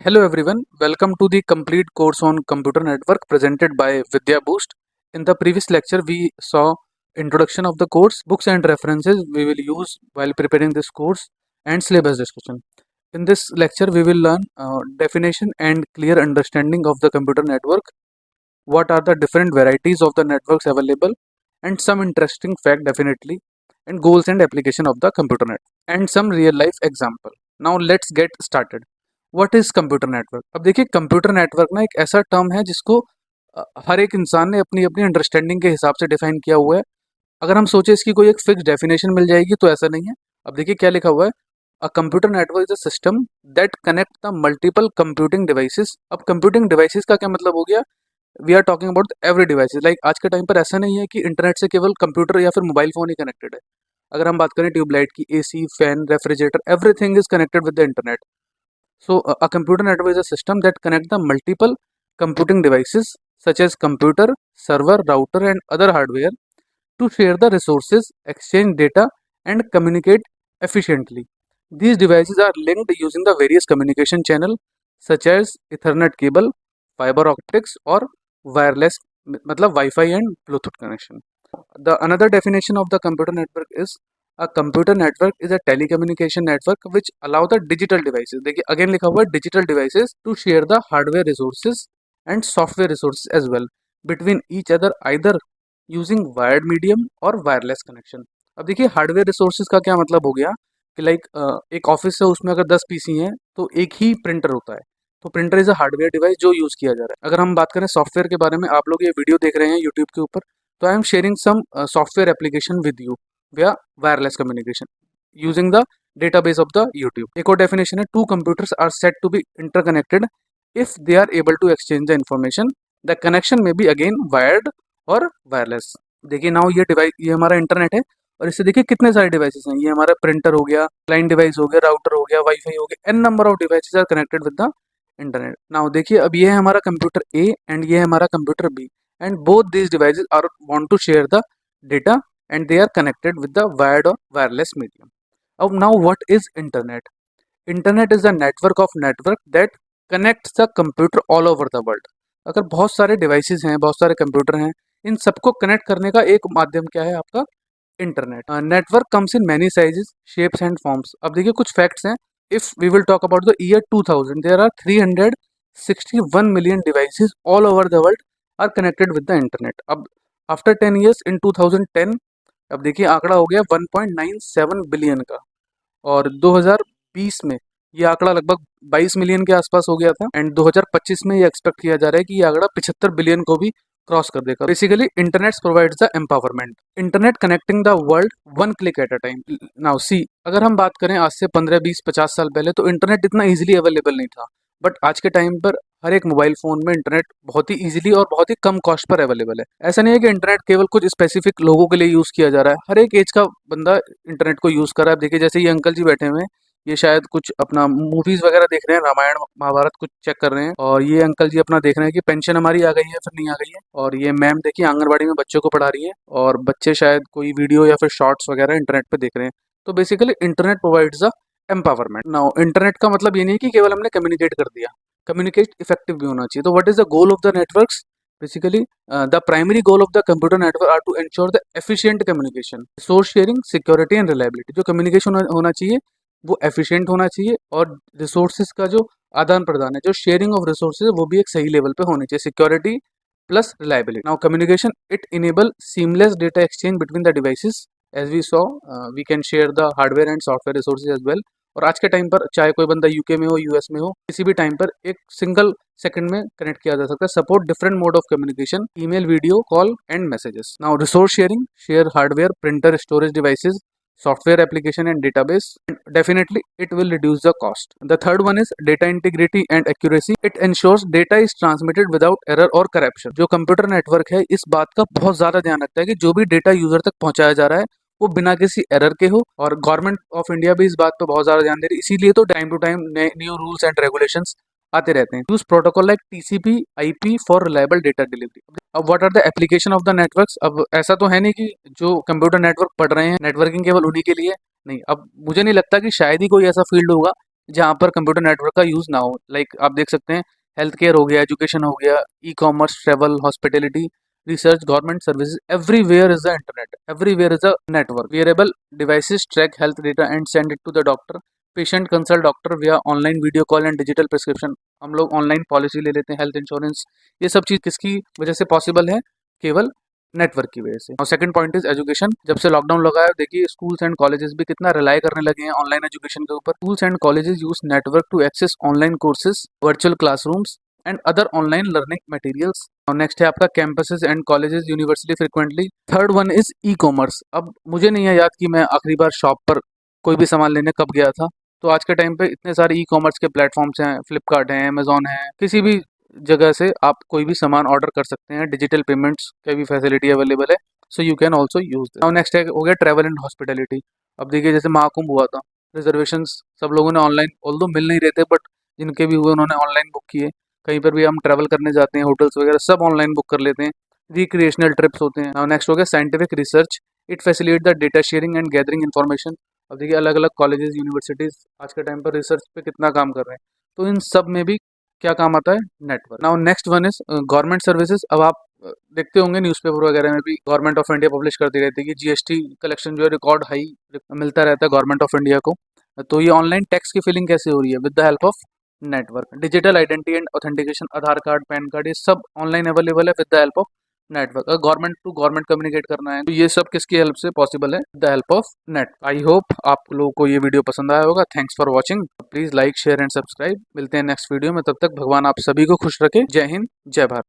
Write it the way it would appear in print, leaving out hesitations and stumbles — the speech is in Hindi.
Hello everyone, welcome to the complete course on computer network presented by Vidya Boost. In the previous lecture, we saw introduction of the course, books and references we will use while preparing this course, and syllabus discussion. In this lecture, we will learn definition and clear understanding of the computer network, what are the different varieties of the networks available, and some interesting fact definitely, and goals and application of the computer network, and some real life example. Now let's get started. What is computer network. अब देखिए कंप्यूटर नेटवर्क ना एक ऐसा टर्म है जिसको हर एक इंसान ने अपनी अपनी अंडरस्टैंडिंग के हिसाब से डिफाइन किया हुआ है। अगर हम सोचे इसकी कोई एक फिक्स डेफिनेशन मिल जाएगी तो ऐसा नहीं है। अब देखिए क्या लिखा हुआ है, a computer network is a system that connect the multiple computing devices. अब कंप्यूटिंग डिवाइसेस का क्या मतलब हो गया, we are talking about every devices. Like आज के टाइम पर ऐसा नहीं है कि इंटरनेट से केवल कंप्यूटर या फिर मोबाइल फोन ही कनेक्टेड है। अगर हम बात करें ट्यूबलाइट की, AC, fan, refrigerator, everything is connected with the internet. So, a computer network is a system that connects the multiple computing devices such as computer, server, router, and other hardware to share the resources, exchange data, and communicate efficiently. These devices are linked using the various communication channel such as Ethernet cable, fiber optics, or wireless, मतलब Wi-Fi and Bluetooth connection. The another definition of the computer network is a computer network is a telecommunication network which allow the digital devices, देखिए again लिखा हुआ है digital devices to share the hardware resources and software resources as well between each other either using wired medium or wireless connection. अब देखिए हार्डवेयर रिसोर्सेज का क्या मतलब हो गया कि लाइक एक ऑफिस है उसमें अगर 10 पीसी हैं तो एक ही प्रिंटर होता है, तो printer is a hardware device जो यूज किया जा रहा है। अगर हम बात करें सॉफ्टवेयर के बारे में, आप लोग ये वीडियो देख रहे हैं यूट्यूब के ऊपर, तो I am sharing some software application with you via wireless communication using the database of the YouTube. एक और definition है, two computers are said to be interconnected if they are able to exchange the information. The connection may be again wired or wireless. देखिए नाउ ये डिवाइस, ये हमारा इंटरनेट है और इससे देखिए कितने सारे डिवाइसेस हैं। ये हमारा प्रिंटर हो गया, क्लाइंट डिवाइस हो गया, राउटर हो गया, वाईफाई हो गया, an number of devices are connected with the internet. Now देखिए अब ये है हमारा कंप्यूटर ए एंड ये है हमारा computer B, and both these devices are want to share the data and they are connected with the wired or wireless medium. Now what is internet? Internet is a network of network that connects the computer all over the world. अगर बहुत सारे डिवाइसेस हैं, बहुत सारे कंप्यूटर हैं, इन सबको कनेक्ट करने का एक माध्यम क्या है आपका, internet. Network comes in many sizes, shapes and forms. अब देखिए कुछ फैक्ट्स हैं। If we will talk about the year 2000, there are 361 million devices all over the world are connected with the internet. अब आफ्टर 10 ईयर्स इन 2010, अब देखिए आंकड़ा हो गया 1.97 बिलियन का, और 2020 में ये आंकड़ा लगभग 22 मिलियन के आसपास हो गया था, एंड 2025 में ये एक्सपेक्ट किया जा रहा है कि ये आंकड़ा 75 बिलियन को भी क्रॉस कर देगा। Basically internet provides the empowerment, internet connecting the world one click at a time. Now see, अगर हम बात करें आज से 15, 20, 50 साल पहले, तो इंटरनेट इतना इजीली अवेलेबल नहीं था, बट आज के टाइम पर हर एक मोबाइल फोन में इंटरनेट बहुत ही इजीली और बहुत ही कम कॉस्ट पर अवेलेबल है। ऐसा नहीं है कि इंटरनेट केवल कुछ स्पेसिफिक लोगों के लिए यूज किया जा रहा है, हर एक एज का बंदा इंटरनेट को यूज कर रहा है। देखिए जैसे ये अंकल जी बैठे हुए हैं, ये शायद कुछ अपना मूवीज वगैरह देख रहे हैं, रामायण महाभारत कुछ चेक कर रहे हैं, और ये अंकल जी अपना देख रहे हैं कि पेंशन हमारी आ गई है फिर नहीं आ गई है, और ये मैम देखिए आंगनबाड़ी में बच्चों को पढ़ा रही है, और बच्चे शायद कोई वीडियो या फिर शॉर्ट्स वगैरह इंटरनेट पे देख रहे हैं। तो basically internet provides the empowerment. Now internet का मतलब ये नहीं कि केवल हमने कम्युनिकेट कर दिया, कम्युनिकेट इफेक्टिव भी होना चाहिए। तो what is the goal of the networks? Basically the primary goal of the computer network are to ensure the efficient communication, resource sharing, security and reliability. जो कम्युनिकेशन होना चाहिए वो एफिशिएंट होना चाहिए, और रिसोर्सेज का जो आदान प्रदान है, जो शेयरिंग ऑफ रिसोर्सेज, वो भी एक सही लेवल पे होनी चाहिए। Security plus reliability. Now communication, it enable seamless data exchange between the devices, as we saw we can share the hardware and software resources as well. और आज के टाइम पर चाहे कोई बंदा यूके में हो, यूएस में हो, किसी भी टाइम पर एक सिंगल सेकंड में कनेक्ट किया जा सकता है। Support different mode of communication, email, video call and messages. Now resource sharing, share hardware, printer, storage devices, software application and database, and definitely it will reduce the cost. The third one is data integrity and accuracy. It ensures data is transmitted without error or corruption. जो कंप्यूटर नेटवर्क है इस बात का बहुत ज्यादा ध्यान रखता है कि जो भी डेटा यूजर तक पहुंचाया जा रहा है वो बिना किसी एरर के हो, और गवर्नमेंट ऑफ इंडिया भी इस बात पर बहुत ज्यादा ध्यान दे रही है। इसीलिए तो time to time new rules and regulations आते रहते हैं। Use protocol like TCP IP for reliable data delivery. अब what are the application of the networks? अब ऐसा तो है नहीं कि जो कंप्यूटर नेटवर्क पढ़ रहे हैं नेटवर्किंग केवल उन्हीं के लिए, नहीं। अब मुझे नहीं लगता कि शायद ही कोई ऐसा फील्ड होगा जहाँ पर कंप्यूटर नेटवर्क का यूज़ ना हो। लाइक आप देख सकते हैं हेल्थ केयर हो गया, एजुकेशन हो गया, e-commerce, travel, hospitality, research, government services, everywhere is the internet, everywhere is a network. Wearable devices track health data and send it to the doctor. Patient consult doctor via online video call and digital prescription. हम लोग ऑनलाइन पॉलिसी ले लेते हैं, हेल्थ इंश्योरेंस। ये सब चीज़ किसकी वजह से पॉसिबल है? केवल नेटवर्क की वजह से। और सेकंड पॉइंट इज एजुकेशन। जब से लॉकडाउन लगा है, देखिए स्कूल्स एंड कॉलेजेस भी कितना रिलाई करने लगे हैं ऑनलाइन एजुकेशन के ऊपर। Schools and colleges use network to access online courses, virtual classrooms and other online learning materials. और नेक्स्ट है आपका campuses and colleges university frequently. Third one is e-commerce. अब मुझे नहीं है याद कि मैं आखिरी बार शॉप पर कोई भी सामान लेने कब गया था। तो आज के टाइम पे इतने सारे ई कॉमर्स के प्लेटफॉर्म्स हैं, फ्लिपकार्ट है, अमेजोन है, किसी भी जगह से आप कोई भी सामान ऑर्डर कर सकते हैं। डिजिटल पेमेंट्स की भी फैसिलिटी अवेलेबल है, so you can also use this. Now next हो गया ट्रैवल एंड हॉस्पिटैलिटी। अब देखिए जैसे महाकुंभ हुआ था, रिजर्वेशंस सब लोगों ने ऑनलाइन, ऑल्दो मिल नहीं रहे थे, बट जिनके भी हुए उन्होंने ऑनलाइन बुक किए। कहीं पर भी हम ट्रैवल करने जाते हैं, होटल्स वगैरह सब ऑनलाइन बुक कर लेते हैं। रिक्रिएशनल ट्रिप्स होते हैं। नाउ नेक्स्ट हो गया scientific research. It facilitate the data sharing and gathering information. अब देखिए अलग अलग कॉलेजेस, यूनिवर्सिटीज आज के टाइम पर रिसर्च पे कितना काम कर रहे हैं, तो इन सब में भी क्या काम आता है? Network. Now next one is government services. अब आप देखते होंगे न्यूज़पेपर वगैरह में भी गवर्नमेंट ऑफ इंडिया पब्लिश करती रहती है कि जीएसटी कलेक्शन जो है रिकॉर्ड हाई मिलता रहता है गवर्नमेंट ऑफ इंडिया को। तो ये ऑनलाइन टैक्स की फिलिंग कैसे हो रही है? With the help of network. Digital identity and authentication, Aadhaar card, pan card, ये सब ऑनलाइन अवेलेबल है with the help of network. अगर गवर्नमेंट टू गवर्नमेंट कम्युनिकेट करना है तो ये सब किसकी हेल्प से पॉसिबल है? The help of net. I hope आप लोगों को ये वीडियो पसंद आया होगा। Thanks for watching. Please like, share and subscribe. मिलते हैं नेक्स्ट वीडियो में, तब तक भगवान आप सभी को खुश रखे। जय हिंद, जय भारत।